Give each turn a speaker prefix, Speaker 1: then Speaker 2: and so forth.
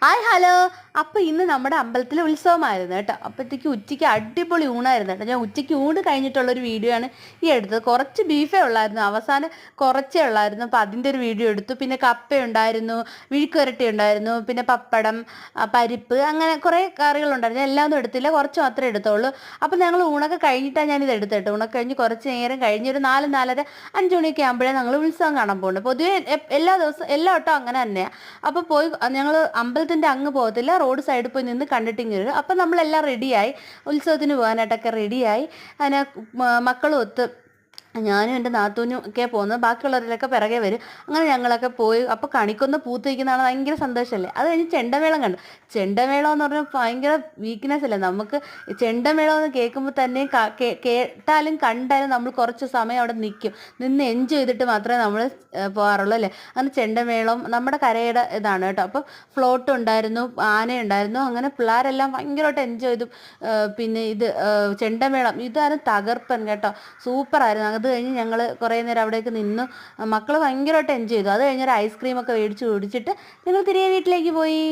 Speaker 1: Hi hello. അപ്പോൾ ഇന്ന് നമ്മുടെ അമ്പലത്തിലെ ഉത്സവമായിരുന്നു കേട്ടോ. അപ്പോഴത്തേക്ക് ഉച്ചയ്ക്ക് അടിപൊളി ഊണായിരുന്നു കേട്ടോ. ഞാൻ ഉച്ചയ്ക്ക് ഊണ് കഴിഞ്ഞിട്ടുള്ളൊരു വീഡിയോ ആണ് ഈ എടുത്തത്. കുറച്ച് ബീഫേ ഉള്ളായിരുന്നു, അവസാനം കുറച്ചേ ഉള്ളായിരുന്നു. അപ്പോൾ അതിൻ്റെ ഒരു വീഡിയോ എടുത്തു. പിന്നെ കപ്പ ഉണ്ടായിരുന്നു, വിഴുക്കുവരട്ടി ഉണ്ടായിരുന്നു, പിന്നെ പപ്പടം, പരിപ്പ്, അങ്ങനെ കുറേ കറികളുണ്ടായിരുന്നു. ഞാൻ എല്ലാം ഒന്നും എടുത്തില്ല, കുറച്ച് മാത്രമേ എടുത്തുള്ളൂ. അപ്പോൾ ഞങ്ങൾ ഊണൊക്കെ കഴിഞ്ഞിട്ടാണ് ഞാനിത് എടുത്തിട്ട്. ഊണൊക്കെ കഴിഞ്ഞ് കുറച്ച് നേരം കഴിഞ്ഞ് ഒരു 4, 4:30, 5 മണിയൊക്കെ ആകുമ്പോഴേ ഞങ്ങൾ ഉത്സവം കാണാൻ പോകുന്നുണ്ട്. പൊതുവേ എല്ലാ ദിവസവും എല്ലാ വട്ടവും അങ്ങനെ തന്നെയാണ്. അപ്പോൾ പോയി ഞങ്ങൾ അമ്പലത്തിൻ്റെ അങ്ങ് പോകത്തില്ല, റോഡ് സൈഡിൽ പോയി നിന്ന് കണ്ടിട്ടിങ്ങ് വരും. അപ്പം നമ്മളെല്ലാം റെഡിയായി, ഉത്സവത്തിന് പോകാനായിട്ടൊക്കെ റെഡിയായി. അതിനെ മക്കളും ഒത്ത് ഞാനും എൻ്റെ നാത്തൂനും ഒക്കെ പോകുന്നത്, ബാക്കിയുള്ളവരിലൊക്കെ പിറകെ വരും. അങ്ങനെ ഞങ്ങളൊക്കെ പോയി. അപ്പോൾ കണിക്കൊന്ന പൂത്ത് നിൽക്കുന്നതാണ് ഭയങ്കര സന്തോഷമല്ലേ. അത് കഴിഞ്ഞ് ചെണ്ടമേളം കണ്ടു. ചെണ്ടമേളം എന്ന് പറഞ്ഞാൽ ഭയങ്കര വീക്ക്നെസ് അല്ലേ നമുക്ക്. ചെണ്ടമേളം എന്ന് കേൾക്കുമ്പോൾ തന്നെ കേട്ടാലും കണ്ടാലും നമ്മൾ കുറച്ച് സമയം അവിടെ നിന്ന് എൻജോയ് ചെയ്തിട്ട് മാത്രമേ നമ്മൾ പോകാറുള്ളൂ അല്ലേ. അങ്ങനെ ചെണ്ടമേളം നമ്മുടെ കരയുടെ ഇതാണ് കേട്ടോ. അപ്പോൾ ഫ്ലോട്ട് ഉണ്ടായിരുന്നു, ആനയുണ്ടായിരുന്നു. അങ്ങനെ പിള്ളേരെല്ലാം ഭയങ്കരമായിട്ട് എൻജോയ് ചെയ്തു. പിന്നെ ഇത് ചെണ്ടമേളം ഇതായിരുന്നു തകർപ്പൻ കേട്ടോ, സൂപ്പറായിരുന്നു. അത് കഴിഞ്ഞ് ഞങ്ങൾ കുറേ നേരം അവിടേക്ക് നിന്നു. മക്കൾ ഭയങ്കരമായിട്ട് എൻജോയ് ചെയ്തു. അത് കഴിഞ്ഞൊരു ഐസ്ക്രീമൊക്കെ മേടിച്ച് കുടിച്ചിട്ട് ഞങ്ങൾ തിരികെ വീട്ടിലേക്ക് പോയി.